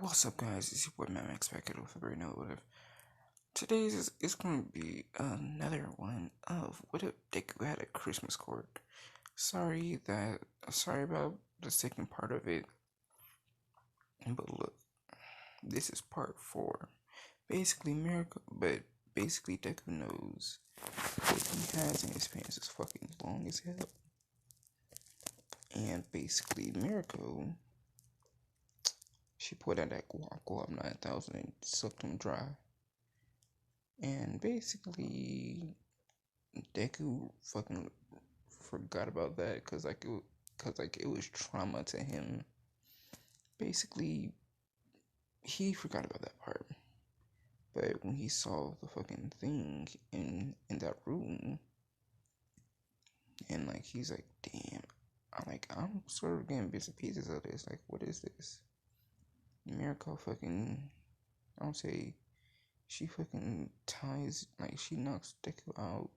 What's up, guys? It's your boy Matt Max back at with a brand new whatever. Today's is going to be another one of what if Deku had a Christmas quirk. Sorry about the second part of it, but look, this is part 4. Basically, Deku knows what he has in his pants is fucking long as hell, and basically Miracle. She put out that guap 9000 and sucked him dry. And basically, Deku fucking forgot about that because it was trauma to him. Basically, he forgot about that part. But when he saw the fucking thing in that room, and he's like, damn, I'm sort of getting bits and pieces of this. Like, what is this? Miracle fucking, I don't say, she fucking she knocks Deku out,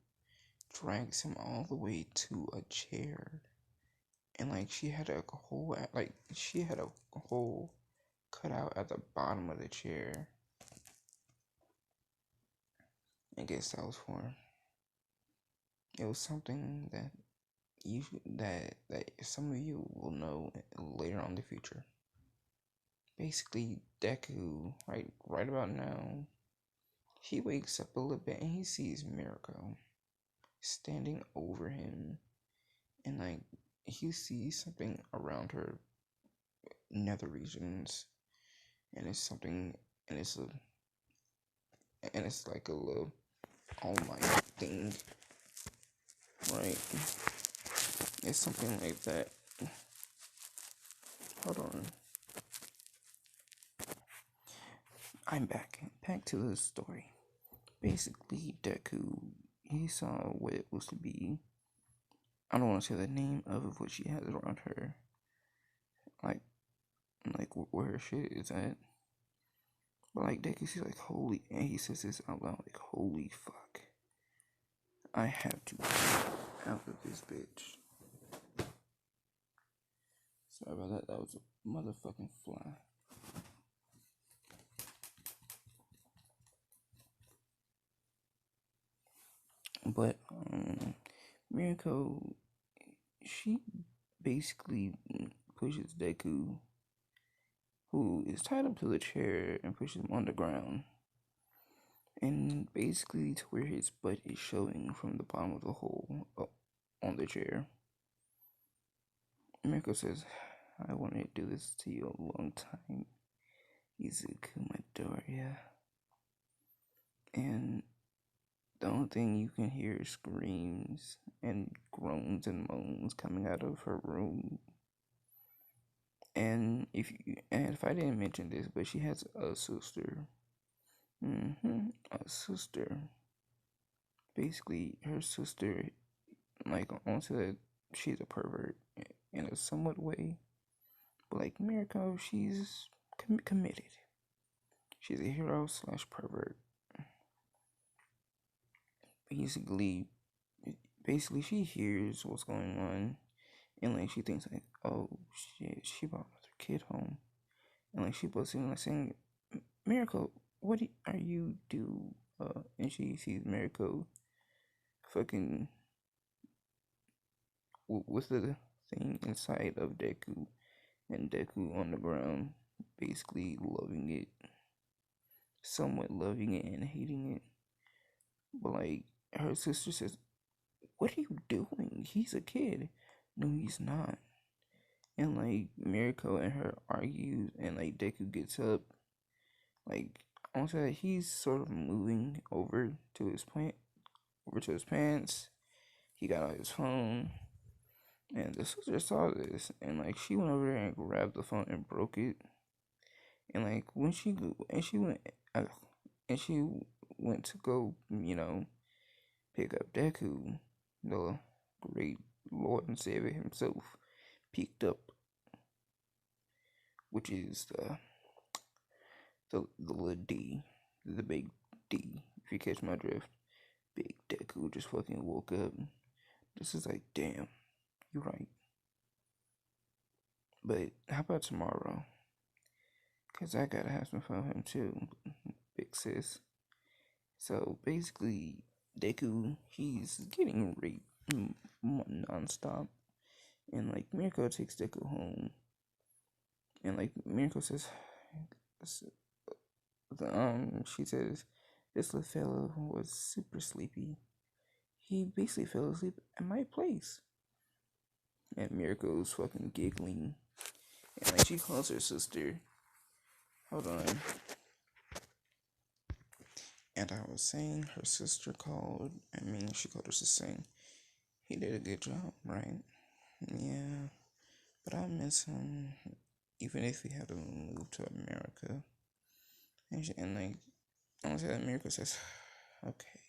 drags him all the way to a chair, and she had a hole cut out at the bottom of the chair. I guess that was for, it was something that some of you will know later on in the future. Basically, Deku, right about now, he wakes up a little bit and he sees Miracle standing over him, and he sees something around her nether regions, and it's something, and it's like a little all might thing, right? It's something like that. Hold on. I'm back to the story. Basically, Deku, he saw what it was to be. I don't want to say the name of what she has around her, like where her shit is at. But Deku sees holy, and he says this out loud, holy fuck, I have to get out of this bitch. Sorry about that. That was a motherfucking fly. But Mirko, she basically pushes Deku, who is tied up to the chair, and pushes him on the ground, and basically to where his butt is showing from the bottom of the hole on the chair. Mirko says, I wanted to do this to you a long time, Izuku Midoriya. And the only thing you can hear is screams and groans and moans coming out of her room. And if I didn't mention this, but she has a sister. A sister. Basically, her sister, also that she's a pervert in a somewhat way. But Mirko, she's committed. She's a hero / pervert. Basically, she hears what's going on, and she thinks oh shit, she brought another kid home, and she busts in saying, Miracle, what are you do? And she sees Miracle fucking with the thing inside of Deku, and Deku on the ground, basically loving it, somewhat loving it and hating it. But her sister says, what are you doing? He's a kid. No, he's not. And Mirko and her argues, and Deku gets up. Also, he's sort of moving over to his pants. He got out his phone, and the sister saw this, and she went over there and grabbed the phone and broke it. And when she went to go, pick up Deku, the great Lord and Savior himself peeked up, which is the little D, the big D, if you catch my drift. Big Deku just fucking woke up. This is damn, you're right. But how about tomorrow? Cause I gotta have some fun with him too, big sis. So basically, Deku, he's getting raped nonstop, and like Mirko takes Deku home, and like Mirko says, she says, this little fellow was super sleepy. He basically fell asleep at my place. And Mirko's fucking giggling, and like she calls her sister. Hold on. And I was saying her sister called. She called her sister saying, he did a good job, right? Yeah, but I miss him, even if we had to move to America. And like, honestly, America says, okay.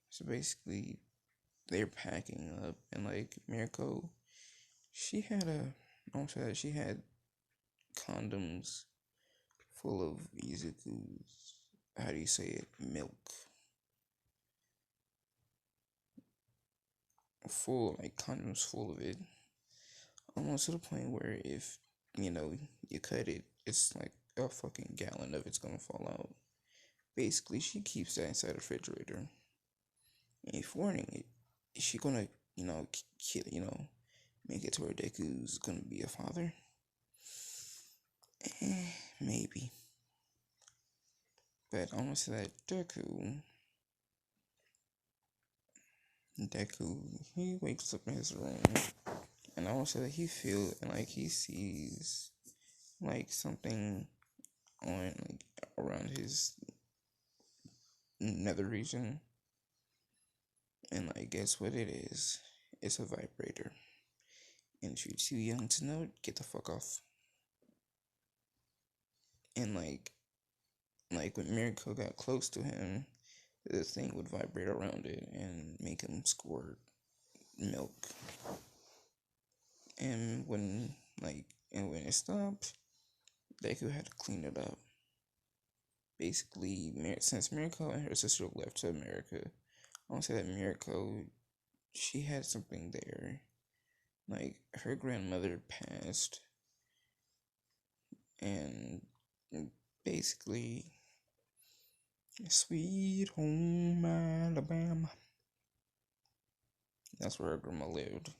So basically, they're packing up, and like, Mirko, she had she had condoms full of Izuku's, how do you say it, milk. Full, like, condoms full of it. Almost to the point where if, you cut it, it's like a fucking gallon of it's gonna fall out. Basically, she keeps that inside the refrigerator. And if warning it, is she gonna, kill, make it to where Deku's gonna be a father? Maybe. But honestly, that Deku, he wakes up in his room, and I want to say that he feels and like he sees like something on like around his nether region, and like guess what it is? It's a vibrator. And if you're too young to know, get the fuck off. And like when Mirko got close to him, the thing would vibrate around it and make him squirt milk. And when it stopped, Deku had to clean it up. Basically, since Mirko and her sister left to America, I want to say that Mirko, she had something there. Like, her grandmother passed, and basically, sweet home Alabama. That's where her grandma lived.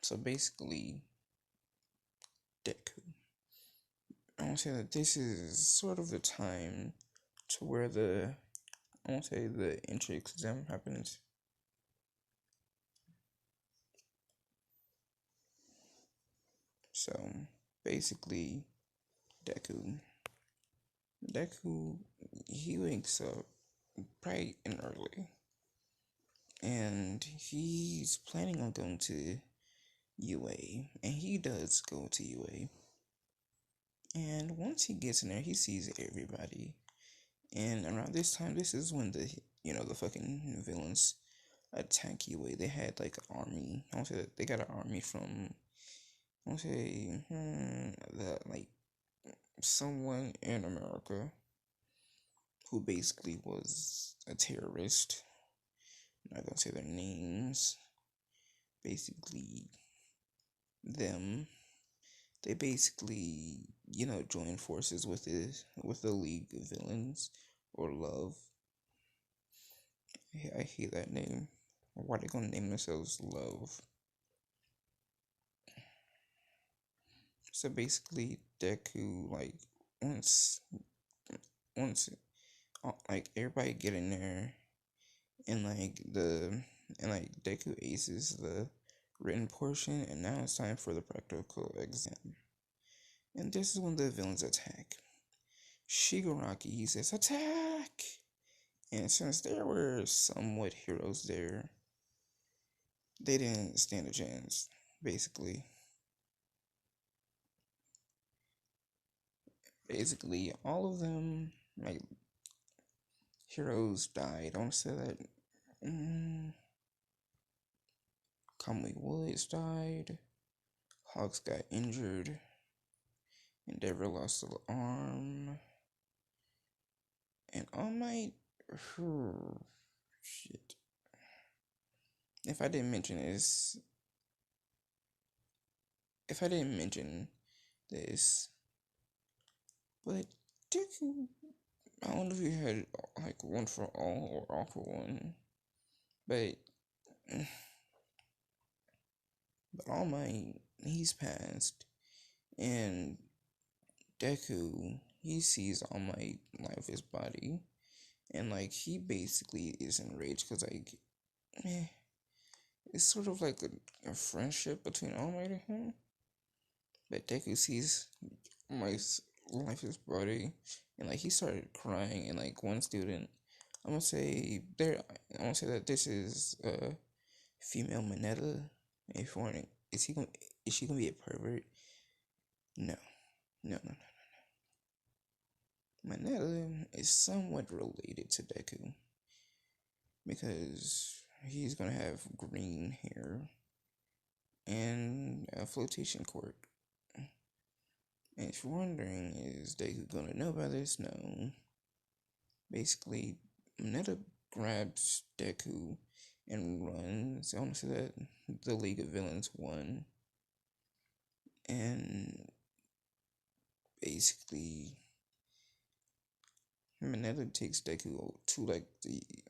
So basically, Deku. I want to say that this is sort of the time to where I want to say the entry exam happens. So basically, Deku, he wakes up bright and early, and he's planning on going to UA, and he does go to UA. And once he gets in there, he sees everybody. And around this time, this is when the fucking villains attack UA. They had like an army. I want to say that they got an army from, I want to say, that like someone in America who basically was a terrorist. I'm not gonna say their names. Basically, them. They basically, joined forces with the League of Villains or Love. I hate that name. Why they gonna name themselves Love? So basically, Deku once once like everybody get in there, and Deku aces the written portion, and now it's time for the practical exam. And this is when the villains attack. Shigaraki, he says, attack! And since there were somewhat heroes there, they didn't stand a chance, basically. Basically, all of them, like, heroes died. I want to say that Kamui Woods died, Hawks got injured, Endeavor lost an arm, and All Might, shit. If I didn't mention this, if I didn't mention this, but Deku, I don't know if you had like one for all or all for one, but All Might he's passed, and Deku he sees All Might life his body, and like he basically is enraged because like eh, it's sort of like a friendship between All Might and him, but Deku sees my life is bloody, and like he started crying, and like one student, I'm gonna say there, I want to say that this is female Mineta. If you want, is she gonna be a pervert? No, no, no, no. Mineta is somewhat related to Deku because he's gonna have green hair and a flotation quirk. And if you're wondering, is Deku gonna know about this? No. Basically, Mineta grabs Deku and runs. I want to say that the League of Villains won. And basically, Mineta takes Deku to like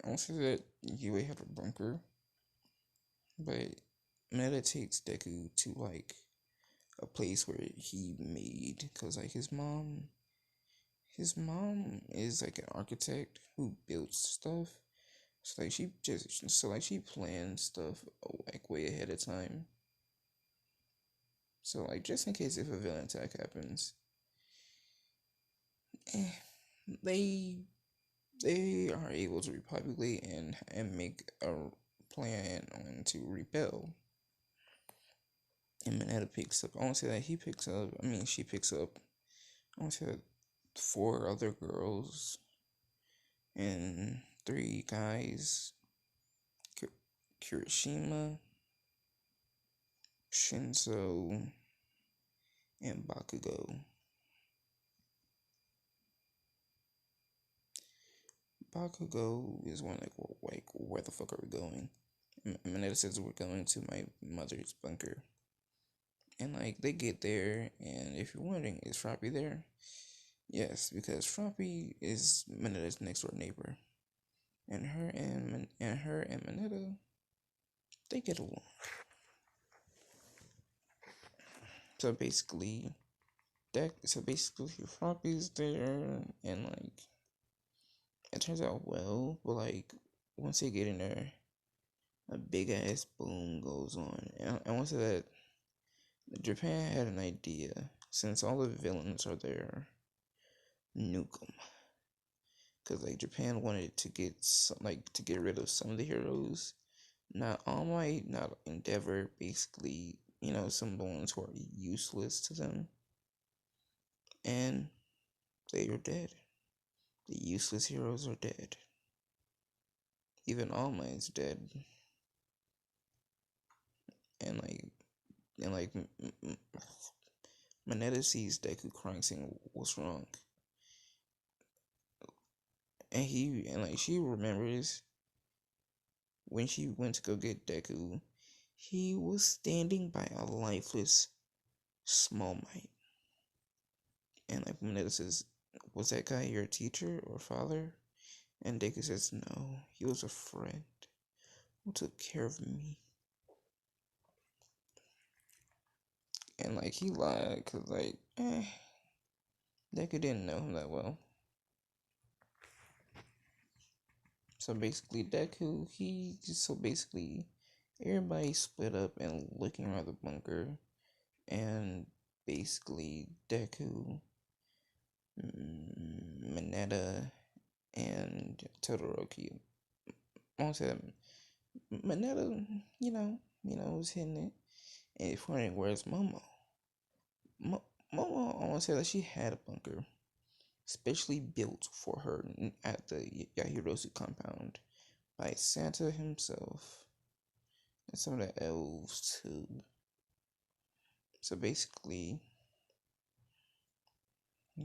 I want to say that Yue had a bunker, but Mineta takes Deku to like a place where he made, because like his mom is like an architect who builds stuff. So like she plans stuff like way ahead of time. So like just in case if a villain attack happens, eh, they they are able to repopulate and make a plan on to repel. And Mineta picks up. I won't say that he picks up. I mean, she picks up. I want to say that four other girls and three guys. Kirishima, Shinzo, and Bakugo. Bakugo is one like where the fuck are we going? Mineta says we're going to my mother's bunker, and like they get there, and if you're wondering, is Froppy there? Yes, because Froppy is Mineta's next door neighbor, and her and Mineta they get along. So basically, Froppy's there, and like it turns out well, but like once they get in there, a big ass boom goes on. And I want to say that Japan had an idea, since all the villains are there, nuke them. Cause like Japan wanted to get rid of some of the heroes, not All Might, not Endeavor, basically some of the ones who are useless to them, and they are dead. The useless heroes are dead. Even All Might's dead, and Mineta sees Deku crying, saying, "What's wrong?" And she remembers when she went to go get Deku, he was standing by a lifeless Small Might. And like Mineta says, "Was that guy your teacher or father?" And Deku says, "No, he was a friend who took care of me." And like he lied, cause Deku didn't know him that well. So basically everybody split up and looking around the bunker, and basically Deku, Mineta, and Todoroki. I want to say that Mineta, was hitting it. And if wondering where's Momo, Momo, I want to say that she had a bunker, specially built for her at the Yahirozu compound by Santa himself and some of the elves too. So basically,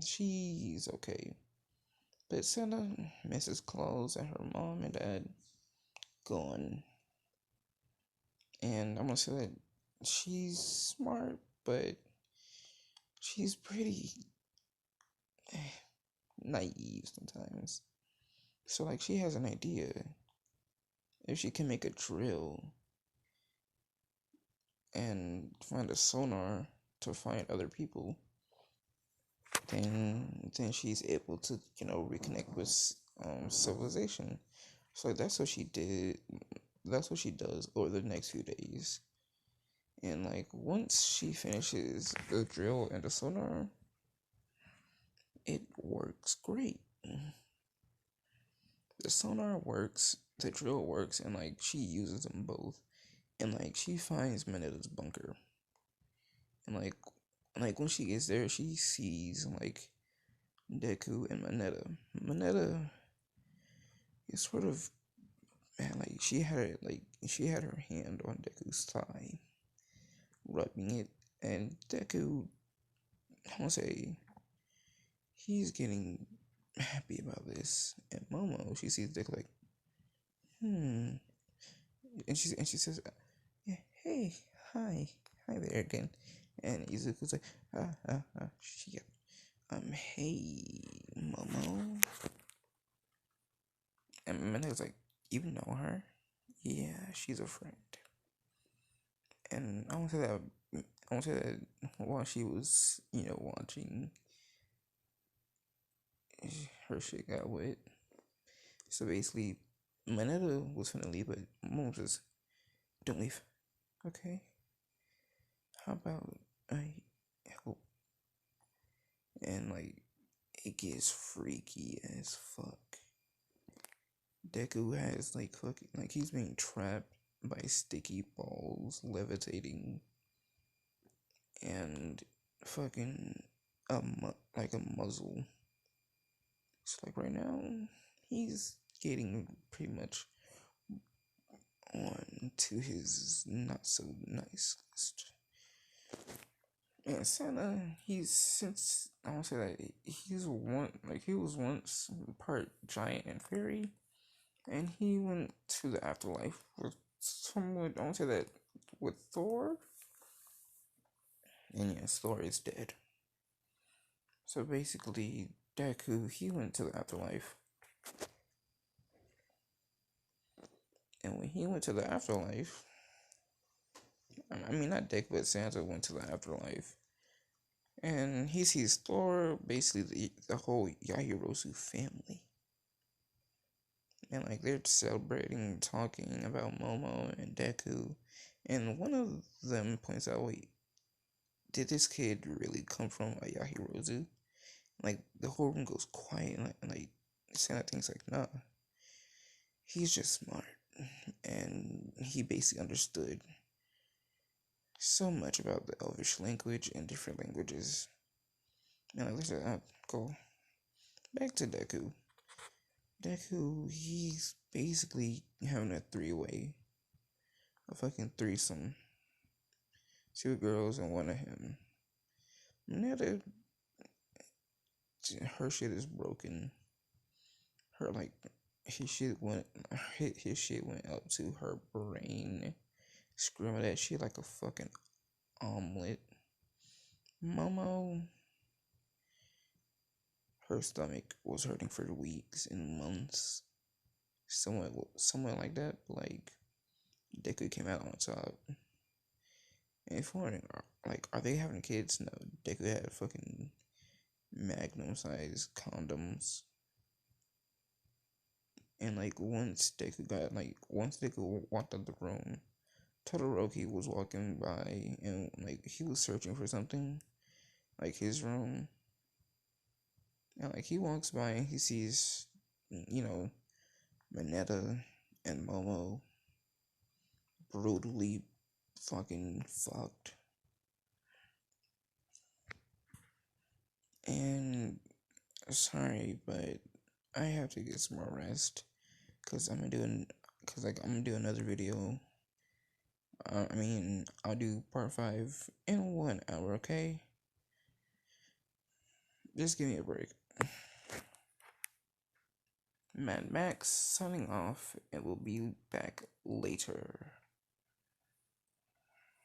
she's okay. But Santa misses Claus and her mom and dad gone. And I'm gonna say that she's smart, but she's pretty naive sometimes. So like she has an idea. If she can make a drill and find a sonar to find other people, then she's able to reconnect with civilization. So that's what she did. That's what she does over the next few days. And like once she finishes the drill and the sonar, it works great. The sonar works, the drill works, and like she uses them both. And like she finds Mineta's bunker. And like when she gets there, she sees like Deku and Mineta. Mineta is sort of man, like she had her hand on Deku's thigh, rubbing it, and Deku, I want to say, he's getting happy about this. And Momo, she sees Deku like, and she says, yeah, hey, hi there again. And Izuku's like, shit. Hey, Momo. And Mineta's like, you know her? Yeah, she's a friend. And I want to say that while she was, watching, her shit got wet. So basically, Mineta was finna leave, but Mom just, don't leave. Okay? How about I help? And like, it gets freaky as fuck. Deku has like fucking, like he's being trapped by sticky balls levitating and fucking like a muzzle. So like right now, he's getting pretty much on to his not so nice list. And Santa, he's since I want to say that he was once part giant and fairy, and he went to the afterlife with someone. I want to say that with Thor, and yes, Thor is dead. So basically, Deku he went to the afterlife, and when he went to the afterlife, I mean not Deku but Santa went to the afterlife, and he sees Thor, basically the whole Yahirozu family. And like they're celebrating, talking about Momo and Deku, and one of them points out, "Wait, did this kid really come from a Yahirozu?" Like the whole room goes quiet, and Santa thinks like, "Nah, he's just smart," and he basically understood so much about the Elvish language and different languages. And like, let's go back to Deku. Deku, he's basically having a three-way, a fucking threesome. Two girls and one of him. Netta, her shit is broken. Her like, his shit went up to her brain, screaming that shit like a fucking omelet. Momo, her stomach was hurting for weeks and months. Somewhat like that. But like, Deku came out on top. And if you're wondering, are they having kids? No, Deku had fucking magnum size condoms. And like once Deku walked out the room, Todoroki was walking by and like he was searching for something, like his room. And like he walks by and he sees, Mineta and Momo brutally fucking fucked. And sorry, but I have to get some more rest because I'm gonna do another video. I'll do part 5 in 1 hour. Okay, just give me a break. Mad Max signing off, and we'll be back later.